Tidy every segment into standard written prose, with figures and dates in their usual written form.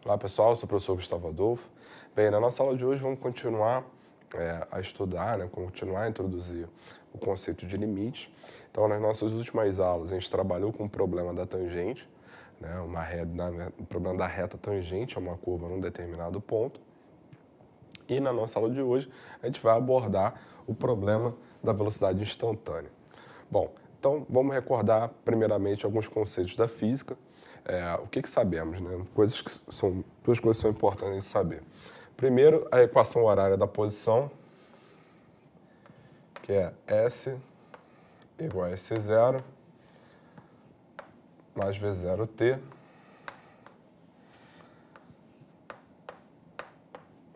Olá pessoal, eu sou o professor Gustavo Adolfo. Bem, na nossa aula de hoje vamos continuar a estudar, continuar a introduzir o conceito de limite. Então, nas nossas últimas aulas, a gente trabalhou com o problema da tangente, o problema da reta tangente a uma curva num determinado ponto. E na nossa aula de hoje, a gente vai abordar o problema da velocidade instantânea. Bom, então vamos recordar primeiramente alguns conceitos da física. O que sabemos, né? Duas coisas que são importantes de saber. Primeiro, a equação horária da posição, que é S igual a S0 mais V0t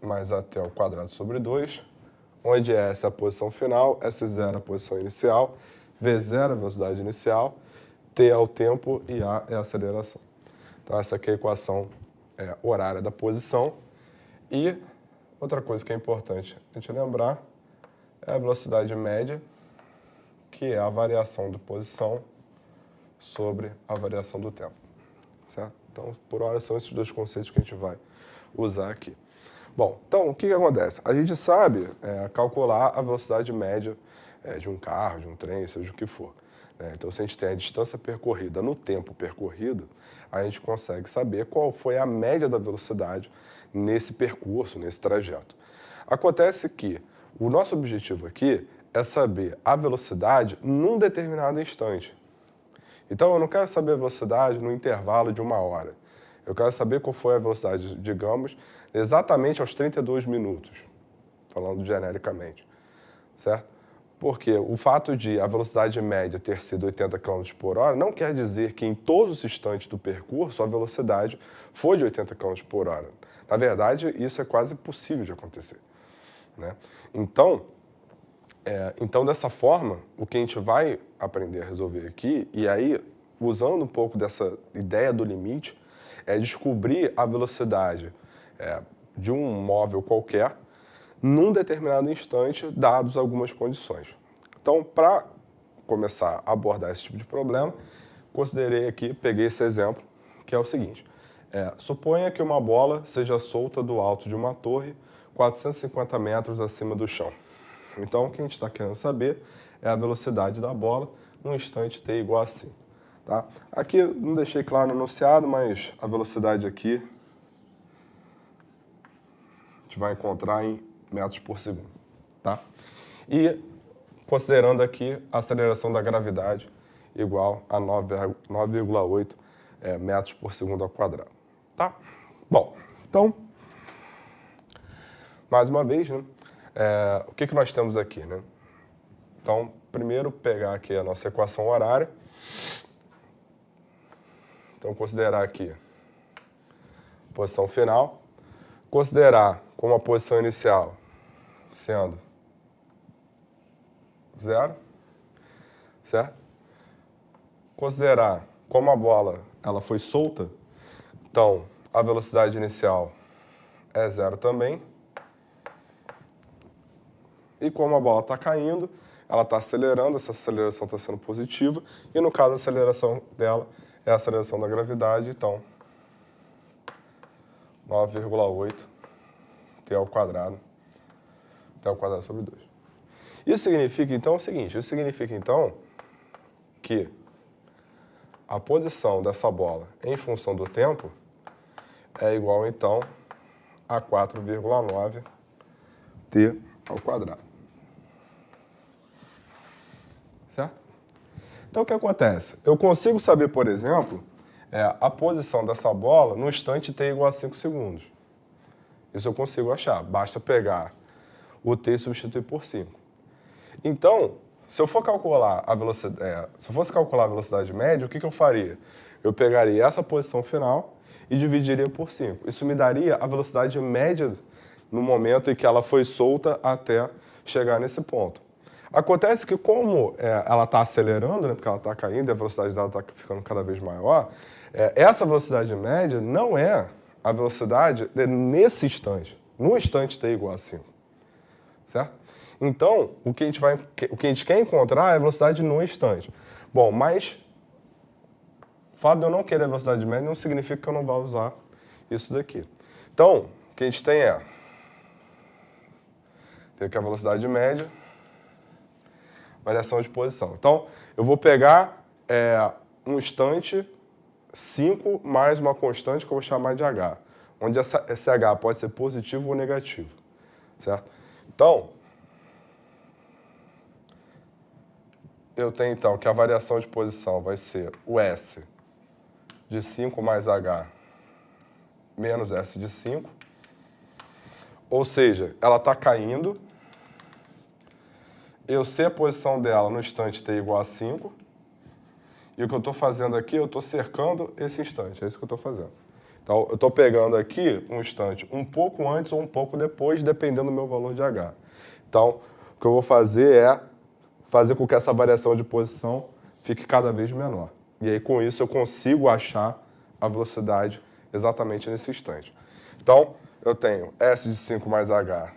mais AT ao quadrado sobre 2, onde S é a posição final, S0 é a posição inicial, V0 é a velocidade inicial, T é o tempo e A é a aceleração. Então, essa aqui é a equação horária da posição. E outra coisa que é importante a gente lembrar é a velocidade média, que é a variação de posição sobre a variação do tempo. Certo? Então, por hora, são esses dois conceitos que a gente vai usar aqui. Bom, então, o que acontece? A gente sabe calcular a velocidade média de um carro, de um trem, seja o que for. Então, se a gente tem a distância percorrida no tempo percorrido, a gente consegue saber qual foi a média da velocidade nesse percurso, nesse trajeto. Acontece que o nosso objetivo aqui é saber a velocidade num determinado instante. Então, eu não quero saber a velocidade no intervalo de 1 hora. Eu quero saber qual foi a velocidade, digamos, exatamente aos 32 minutos, falando genericamente, certo? Porque o fato de a velocidade média ter sido 80 km por hora não quer dizer que em todos os instantes do percurso a velocidade foi de 80 km por hora. Na verdade, isso é quase impossível de acontecer, né? Então, dessa forma, o que a gente vai aprender a resolver aqui, e aí, usando um pouco dessa ideia do limite, é descobrir a velocidade de um móvel qualquer num determinado instante, dados algumas condições. Então, para começar a abordar esse tipo de problema, peguei esse exemplo, que é o seguinte. Suponha que uma bola seja solta do alto de uma torre 450 metros acima do chão. Então, o que a gente está querendo saber é a velocidade da bola num instante t igual a 5. Tá? Aqui, não deixei claro no enunciado, mas a velocidade aqui a gente vai encontrar em metros por segundo, tá? E considerando aqui a aceleração da gravidade igual a 9,8 metros por segundo ao quadrado, tá? Bom, então, mais uma vez, né, o que nós temos aqui, né? Então, primeiro pegar aqui a nossa equação horária. Então, considerar aqui a posição final, considerar como a posição inicial sendo 0, certo? Considerar como a bola ela foi solta, então a velocidade inicial é 0 também. E como a bola está caindo, ela está acelerando, essa aceleração está sendo positiva, e no caso a aceleração dela é a aceleração da gravidade, então 9,8 t ao quadrado sobre 2. Isso significa então o seguinte, que a posição dessa bola em função do tempo é igual então a 4,9 t ao quadrado. Certo? Então o que acontece? Eu consigo saber, por exemplo, a posição dessa bola no instante t igual a 5 segundos. Isso eu consigo achar. Basta pegar o t e substituir por 5. Então, se eu fosse calcular a velocidade média, o que eu faria? Eu pegaria essa posição final e dividiria por 5. Isso me daria a velocidade média no momento em que ela foi solta até chegar nesse ponto. Acontece que como ela está acelerando, né, porque ela está caindo e a velocidade dela está ficando cada vez maior, essa velocidade média não é a velocidade nesse instante, no instante t igual a 5, certo? Então, o que a gente quer encontrar é a velocidade no instante. Bom, mas o fato de eu não querer a velocidade média não significa que eu não vá usar isso daqui. Então, o que a gente tem tem aqui a velocidade média, variação de posição. Então, eu vou pegar um instante 5 mais uma constante que eu vou chamar de h, onde esse h pode ser positivo ou negativo, certo? Então, eu tenho então que a variação de posição vai ser o S de 5 mais h menos S de 5, ou seja, ela está caindo, eu sei a posição dela no instante t igual a 5, e o que eu estou fazendo aqui, eu estou cercando esse instante, é isso que eu estou fazendo. Então, eu estou pegando aqui um instante um pouco antes ou um pouco depois, dependendo do meu valor de h. Então, o que eu vou fazer é fazer com que essa variação de posição fique cada vez menor. E aí, com isso, eu consigo achar a velocidade exatamente nesse instante. Então, eu tenho S de 5 mais h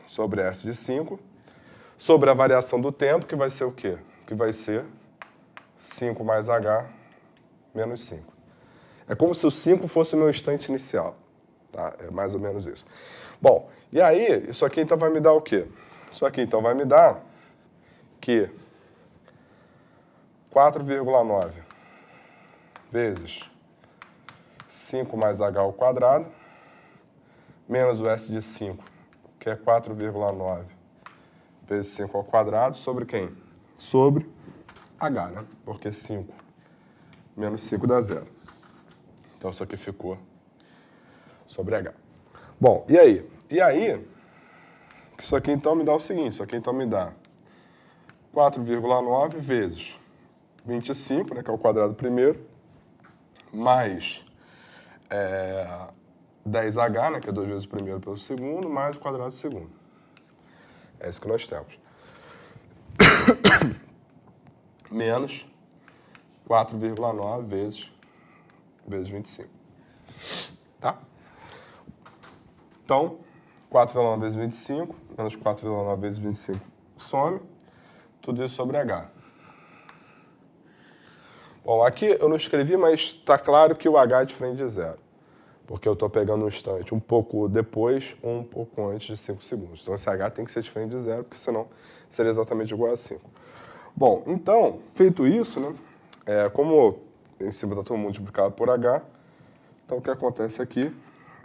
sobre S de 5, sobre a variação do tempo, que vai ser o quê? Que vai ser 5 mais h menos 5. É como se o 5 fosse o meu instante inicial. Tá? É mais ou menos isso. Bom, e aí, isso aqui então vai me dar o quê? Isso aqui então vai me dar que 4,9 vezes 5 mais h ao quadrado, menos o S de 5, que é 4,9 vezes 5 ao quadrado, sobre quem? Sobre h, né? Porque 5 menos 5 dá 0. Então, isso aqui ficou sobre h. Bom, e aí? E aí, isso aqui então me dá o seguinte, isso aqui então me dá 4,9 vezes 25, né, que é o quadrado primeiro, mais 10h, né, que é 2 vezes o primeiro pelo segundo, mais o quadrado do segundo. É isso que nós temos. Menos 4,9 vezes 25. Tá? Então, 4,9 vezes 25, menos 4,9 vezes 25, some. Tudo isso sobre h. Bom, aqui eu não escrevi, mas está claro que o h é diferente de zero. Porque eu estou pegando um instante um pouco depois ou um pouco antes de 5 segundos. Então, esse h tem que ser diferente de zero, porque senão seria exatamente igual a 5. Bom, então, feito isso, né, como em cima está todo multiplicado por h, então o que acontece aqui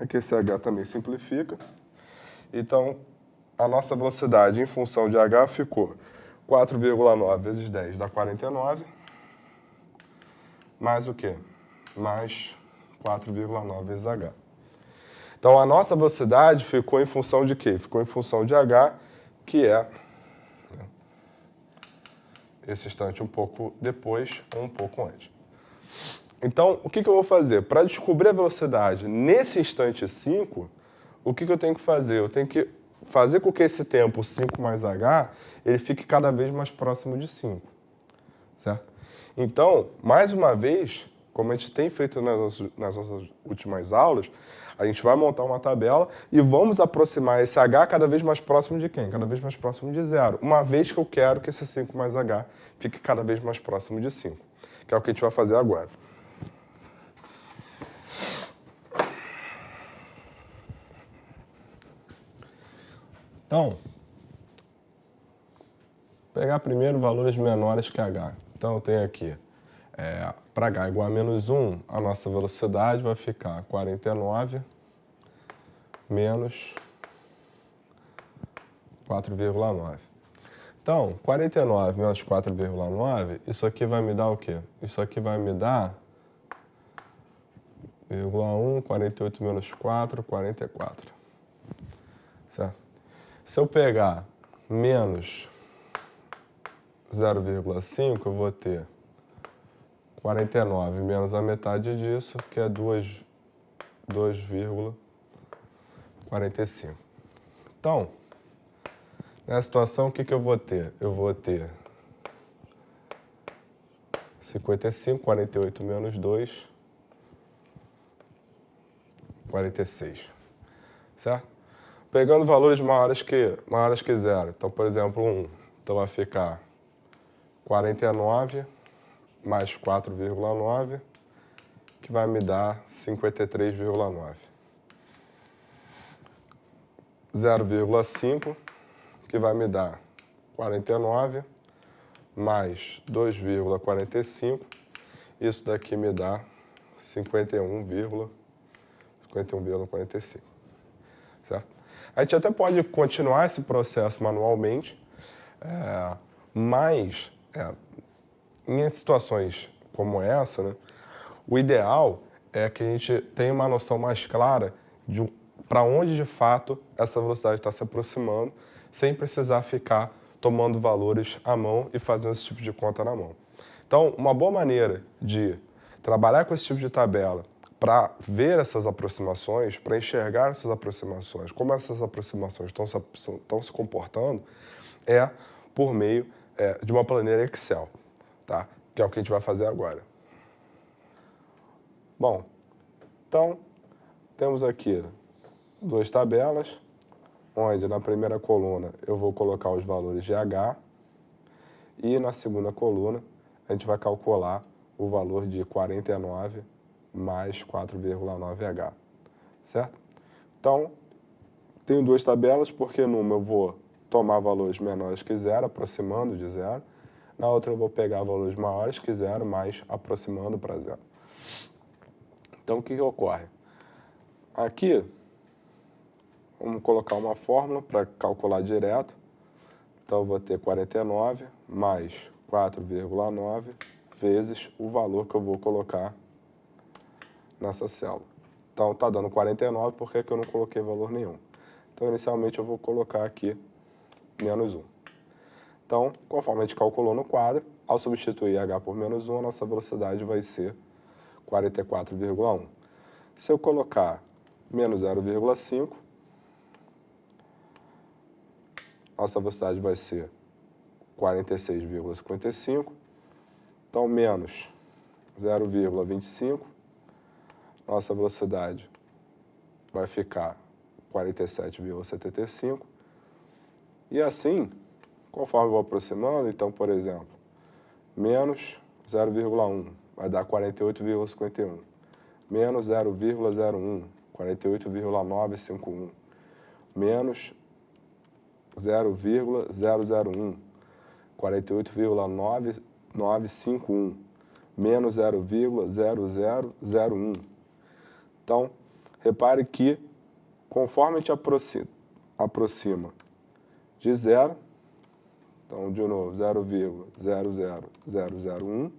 é que esse h também simplifica. Então, a nossa velocidade em função de h ficou 4,9 vezes 10 dá 49, mais o quê? Mais 4,9 vezes h. Então, a nossa velocidade ficou em função de quê? Ficou em função de h, que é esse instante um pouco depois ou um pouco antes. Então, o que eu vou fazer? Para descobrir a velocidade nesse instante 5, o que eu tenho que fazer? Eu tenho que fazer com que esse tempo 5 mais h, ele fique cada vez mais próximo de 5. Certo? Então, mais uma vez, como a gente tem feito nas nossas últimas aulas, a gente vai montar uma tabela e vamos aproximar esse h cada vez mais próximo de quem? Cada vez mais próximo de 0. Uma vez que eu quero que esse 5 mais h fique cada vez mais próximo de 5. Que é o que a gente vai fazer agora. Então, vou pegar primeiro valores menores que h. Então, eu tenho aqui, para h igual a menos 1, a nossa velocidade vai ficar 49 menos 4,9. Então, 49 menos 4,9, isso aqui vai me dar o quê? Isso aqui vai me dar 0,1, 48 menos 4, 44. Certo? Se eu pegar menos 0,5, eu vou ter 49 menos a metade disso, que é 2,45. Então, nessa situação, o que eu vou ter? Eu vou ter 55, 48 menos 2, 46. Certo? Pegando valores maiores que 0. Então, por exemplo, 1. Então, vai ficar 49 mais 4,9, que vai me dar 53,9. 0,5, que vai me dar 49, mais 2,45. Isso daqui me dá 51,45. Certo? A gente até pode continuar esse processo manualmente, mas em situações como essa, né, o ideal é que a gente tenha uma noção mais clara de para onde de fato essa velocidade está se aproximando, sem precisar ficar tomando valores à mão e fazendo esse tipo de conta na mão. Então, uma boa maneira de trabalhar com esse tipo de tabela para ver essas aproximações, para enxergar essas aproximações, como essas aproximações estão se comportando, é por meio de uma planilha Excel, tá? Que é o que a gente vai fazer agora. Bom, então, temos aqui duas tabelas, onde na primeira coluna eu vou colocar os valores de H e na segunda coluna a gente vai calcular o valor de 49 mais 4,9H, certo? Então, tenho duas tabelas, porque numa eu vou tomar valores menores que zero, aproximando de zero, na outra eu vou pegar valores maiores que zero, mas aproximando para zero. Então, o que ocorre? Aqui, vamos colocar uma fórmula para calcular direto. Então, eu vou ter 49 mais 4,9 vezes o valor que eu vou colocar nessa célula. Então, está dando 49, por que eu não coloquei valor nenhum? Então, inicialmente, eu vou colocar aqui menos 1. Então, conforme a gente calculou no quadro, ao substituir H por menos 1, a nossa velocidade vai ser 44,1. Se eu colocar menos 0,5, nossa velocidade vai ser 46,55. Então, menos 0,25, nossa velocidade vai ficar 47,75. E assim, conforme eu vou aproximando, então, por exemplo, menos 0,1 vai dar 48,51. Menos 0,01, 48,951. Menos 0,001, 48,9951. Menos 0,0001. Então, repare que, conforme a gente aproxima de zero, então, de novo, 0,00001,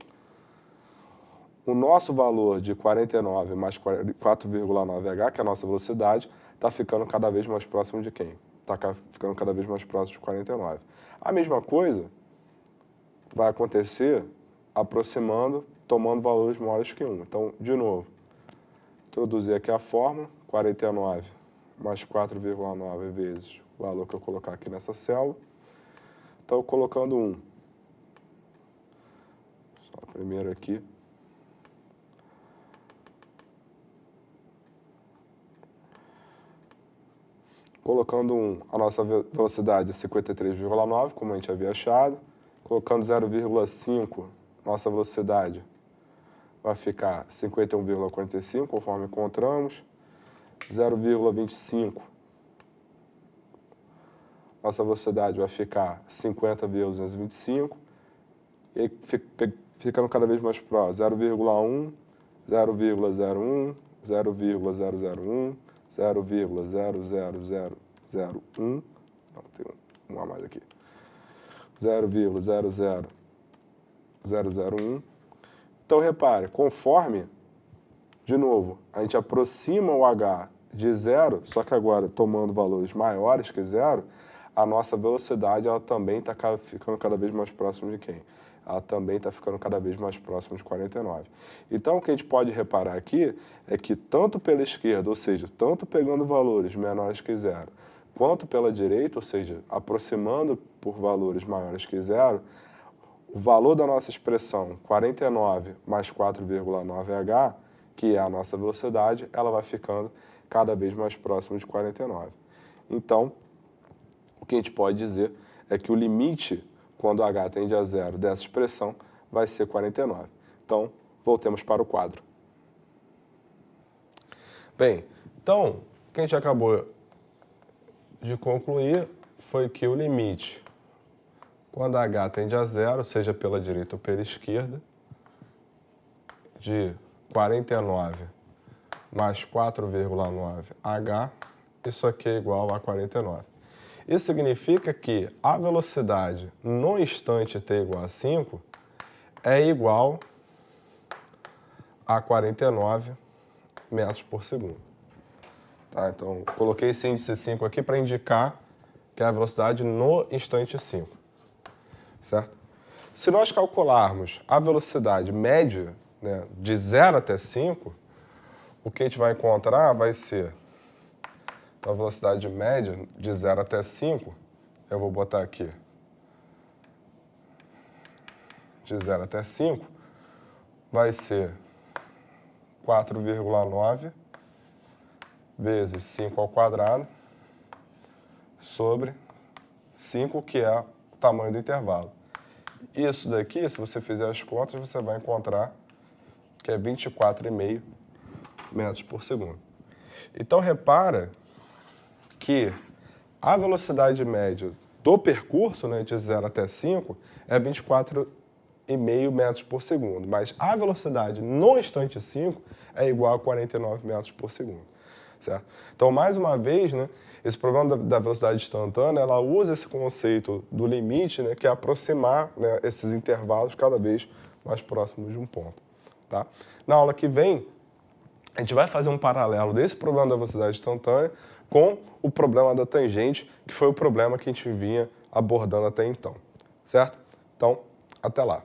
o nosso valor de 49 mais 4,9H, que é a nossa velocidade, está ficando cada vez mais próximo de quem? Está ficando cada vez mais próximo de 49. A mesma coisa vai acontecer aproximando, tomando valores maiores que 1. Então, de novo, introduzir aqui a fórmula, 49 mais 4,9 vezes o valor que eu colocar aqui nessa célula. Então, colocando 1. Só primeiro aqui. Colocando 1, a nossa velocidade é 53,9, como a gente havia achado. Colocando 0,5, nossa velocidade vai ficar 51,45, conforme encontramos. 0,25, nossa velocidade vai ficar 50,225. E ficando cada vez mais próximo, 0,1, 0,01, 0,001, 0,00001, não, tem um a mais aqui, 0,00001. Então, repare, conforme, de novo, a gente aproxima o H de zero, só que agora tomando valores maiores que zero, a nossa velocidade ela também está ficando cada vez mais próxima de quem? Ela também está ficando cada vez mais próxima de 49. Então, o que a gente pode reparar aqui é que tanto pela esquerda, ou seja, tanto pegando valores menores que zero, quanto pela direita, ou seja, aproximando por valores maiores que zero, o valor da nossa expressão 49 mais 4,9H, que é a nossa velocidade, ela vai ficando cada vez mais próximo de 49. Então, o que a gente pode dizer é que o limite, quando H tende a zero dessa expressão, vai ser 49. Então, voltemos para o quadro. Bem, então, o que a gente acabou de concluir foi que o limite, quando h tende a zero, seja pela direita ou pela esquerda, de 49 mais 4,9h, isso aqui é igual a 49. Isso significa que a velocidade no instante t igual a 5 é igual a 49 metros por segundo. Tá? Então, coloquei esse índice 5 aqui para indicar que é a velocidade no instante 5. Certo? Se nós calcularmos a velocidade média, né, de 0 até 5, o que a gente vai encontrar vai ser a velocidade média de 0 até 5, eu vou botar aqui, de 0 até 5, vai ser 4,9 vezes 5 ao quadrado sobre 5, que é o tamanho do intervalo. Isso daqui, se você fizer as contas, você vai encontrar que é 24,5 metros por segundo. Então, repara que a velocidade média do percurso, né, de 0 até 5, é 24,5 metros por segundo, mas a velocidade no instante 5 é igual a 49 metros por segundo. Certo? Então, mais uma vez, né, esse problema da velocidade instantânea, ela usa esse conceito do limite, né, que é aproximar, né, esses intervalos cada vez mais próximos de um ponto. Tá? Na aula que vem, a gente vai fazer um paralelo desse problema da velocidade instantânea com o problema da tangente, que foi o problema que a gente vinha abordando até então. Certo? Então, até lá.